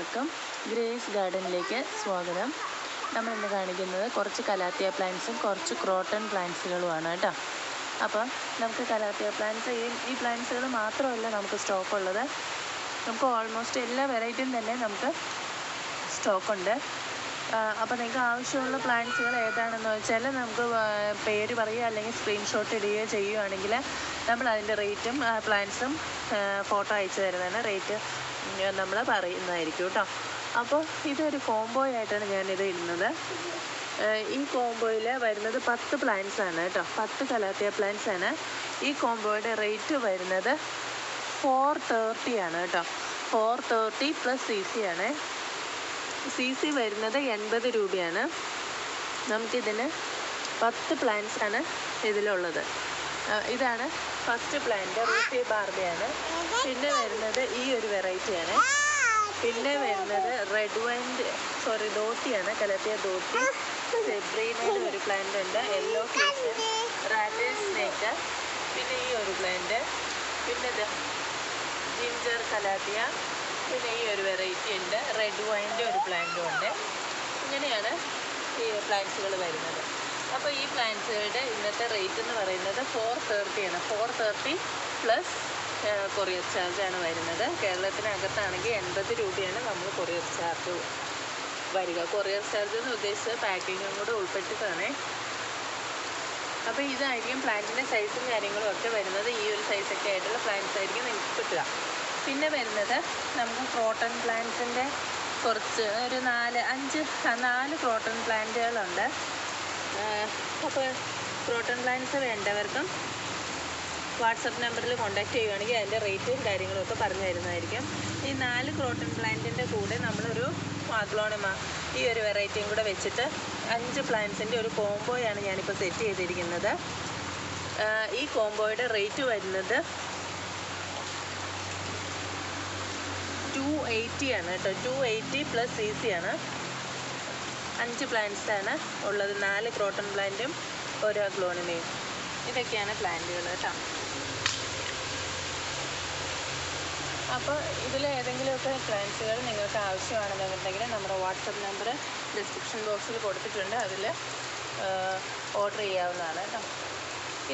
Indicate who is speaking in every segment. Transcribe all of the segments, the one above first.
Speaker 1: എല്ലാവർക്കും ഗ്രേസ് ഗാർഡനിലേക്ക് സ്വാഗതം. നമ്മളിന്ന് കാണിക്കുന്നത് കുറച്ച് കലാത്തിയ പ്ലാന്റ്സും കുറച്ച് ക്രോട്ടൺ പ്ലാന്റ്സുകളുമാണ് കേട്ടോ. അപ്പോൾ നമുക്ക് കലാത്തിയ പ്ലാന്റ്സ് ഈ പ്ലാന്റ്സുകൾ മാത്രമല്ല നമുക്ക് സ്റ്റോക്ക് ഉള്ളത്. നമുക്ക് ഓൾമോസ്റ്റ് എല്ലാ വെറൈറ്റിയും തന്നെ നമുക്ക് സ്റ്റോക്കുണ്ട്. അപ്പോൾ നിങ്ങൾക്ക് ആവശ്യമുള്ള പ്ലാന്റ്സുകൾ ഏതാണെന്ന് വെച്ചാൽ നമുക്ക് പേര് പറയുക അല്ലെങ്കിൽ സ്ക്രീൻഷോട്ട് ഇടുകയോ ചെയ്യുകയാണെങ്കിൽ നമ്മൾ അതിൻ്റെ റേറ്റും പ്ലാന്റ്സും ഫോട്ടോ അയച്ചു തരുന്നതാണ്. റേറ്റ് നമ്മൾ പറയുന്നതായിരിക്കും കേട്ടോ. അപ്പോൾ ഇതൊരു കോംബോ ആയിട്ടാണ് ഞാനിത് ഇടുന്നത്. ഈ കോംബോയിൽ വരുന്നത് 10 പ്ലാന്റ്സ് ആണ് കേട്ടോ. 10 കലാത്തിയ പ്ലാന്റ്സ് ആണ്. ഈ കോംബോയുടെ റേറ്റ് വരുന്നത് 430 ആണ് കേട്ടോ. 430 പ്ലസ് CC ആണ്. CC വരുന്നത് 80 രൂപയാണ്. നമുക്കിതിന് 10 പ്ലാന്റ്സ് ആണ് ഇതിലുള്ളത്. ഇതാണ് ഫസ്റ്റ് പ്ലാന്റ്, റൂഫി ബാർബിയാണ്. പിന്നെ വരുന്നത് ഈ ഒരു വെറൈറ്റിയാണ്. പിന്നെ വരുന്നത് ദോത്തിയാണ്, കലാത്തിയ ദോത്തി. സെബ്രീനയുടെ ഒരു പ്ലാന്റ് ഉണ്ട്, യെല്ലോ ഫിഷ്, റാറ്റൽ സ്നേക്ക്. പിന്നെ ഈ ഒരു പ്ലാന്റ്, പിന്നെ ജിഞ്ചർ കലാത്തിയ. പിന്നെ ഈ ഒരു വെറൈറ്റി ഉണ്ട്, റെഡ് വൈൻ്റെ ഒരു പ്ലാന്റും ഉണ്ട്. ഇങ്ങനെയാണ് ഈ പ്ലാന്റ്സുകൾ വരുന്നത്. അപ്പോൾ ഈ പ്ലാന്റ്സുകളുടെ ഇന്നത്തെ റേറ്റ് എന്ന് പറയുന്നത് 430 ആണ്. 430 പ്ലസ് കൊറിയർ ചാർജാണ് വരുന്നത്. കേരളത്തിനകത്താണെങ്കിൽ 80 രൂപയാണ് നമ്മൾ കൊറിയർ ചാർജ് വരിക. കൊറിയർ ചാർജ് എന്ന് ഉദ്ദേശിച്ചത് പാക്കിങ്ങും കൂടെ ഉൾപ്പെട്ടിട്ടാണ്. അപ്പോൾ ഇതായിരിക്കും പ്ലാന്റിൻ്റെ സൈസും കാര്യങ്ങളും ഒക്കെ വരുന്നത്. ഈ ഒരു സൈസൊക്കെ ആയിട്ടുള്ള പ്ലാന്റ്സ് ആയിരിക്കും നിങ്ങൾക്ക് കിട്ടുക. പിന്നെ വരുന്നത് നമുക്ക് ക്രോട്ടൺ പ്ലാന്റ്സിൻ്റെ കുറച്ച് ഒരു 4 ക്രോട്ടൺ പ്ലാന്റുകളുണ്ട്. അപ്പോൾ ക്രോട്ടൺ പ്ലാന്റ്സ് വേണ്ടവർക്കും വാട്സപ്പ് നമ്പറിൽ കോൺടാക്റ്റ് ചെയ്യുകയാണെങ്കിൽ അതിൻ്റെ റേറ്റും കാര്യങ്ങളും ഒക്കെ പറഞ്ഞു തരുന്നതായിരിക്കും. ഈ 4 ക്രോട്ടൺ പ്ലാന്റിൻ്റെ കൂടെ നമ്മളൊരു അഗ്ലോണിമ ഈ ഒരു വെറൈറ്റിയും കൂടെ വെച്ചിട്ട് 5 പ്ലാന്റ്സിൻ്റെ ഒരു കോംബോയാണ് ഞാനിപ്പോൾ സെറ്റ് ചെയ്തിരിക്കുന്നത്. ഈ കോംബോയുടെ റേറ്റ് വരുന്നത് 280 ആണ് കേട്ടോ. 280 പ്ലസ് CC ആണ്. 5 പ്ലാന്റ്സ് ആണ് ഉള്ളത്. 4 ക്രോട്ടൺ പ്ലാന്റും ഒരു അഗ്ലോണിമയും. ഇതൊക്കെയാണ് പ്ലാന്റുകൾ കേട്ടോ. അപ്പോൾ ഇതിൽ ഏതെങ്കിലുമൊക്കെ പ്ലാന്റ്സുകൾ നിങ്ങൾക്ക് ആവശ്യമാണെന്നുണ്ടെങ്കിൽ നമ്മുടെ വാട്സപ്പ് നമ്പർ ഡിസ്ക്രിപ്ഷൻ ബോക്സിൽ കൊടുത്തിട്ടുണ്ട്. അതിൽ ഓർഡർ ചെയ്യാവുന്നതാണ് കേട്ടോ.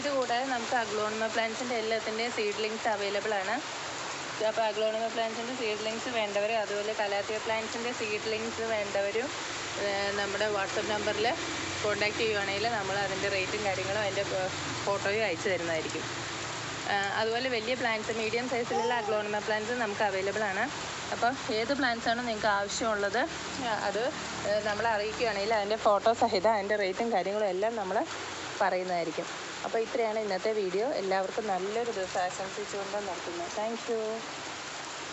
Speaker 1: ഇതുകൂടാതെ നമുക്ക് അഗ്ലോണിമ പ്ലാന്റ്സിൻ്റെ എല്ലാത്തിൻ്റെയും സീഡ്ലിങ്സ് അവൈലബിൾ ആണ്. അപ്പോൾ അഗ്ലോണിമ പ്ലാന്റ്സിൻ്റെ സീഡ്ലിങ്സ് വേണ്ടവരും അതുപോലെ കലാത്തിയ പ്ലാന്റ്സിൻ്റെ സീഡ്ലിങ്സ് വേണ്ടവരും നമ്മുടെ വാട്സപ്പ് നമ്പറിൽ കോൺടാക്റ്റ് ചെയ്യുകയാണെങ്കിൽ നമ്മൾ അതിൻ്റെ റേറ്റും കാര്യങ്ങളും അതിൻ്റെ ഫോട്ടോയും അയച്ചു തരുന്നതായിരിക്കും. അതുപോലെ വലിയ പ്ലാന്റ്സ്, മീഡിയം സൈസിലുള്ള അഗ്ലോണിമ പ്ലാന്റ്സ് നമുക്ക് അവൈലബിൾ ആണ്. അപ്പോൾ ഏത് പ്ലാന്റ്സാണോ നിങ്ങൾക്ക് ആവശ്യമുള്ളത് അത് നമ്മളെ അറിയിക്കുകയാണെങ്കിൽ അതിൻ്റെ ഫോട്ടോ സഹിതം അതിൻ്റെ റേറ്റും കാര്യങ്ങളും എല്ലാം നമ്മൾ പറയുന്നതായിരിക്കും. അപ്പോൾ ഇത്രയാണ് ഇന്നത്തെ വീഡിയോ. എല്ലാവർക്കും നല്ലൊരു ദിവസം ആശംസിച്ചുകൊണ്ട് നിർത്തുന്നു. Thank you.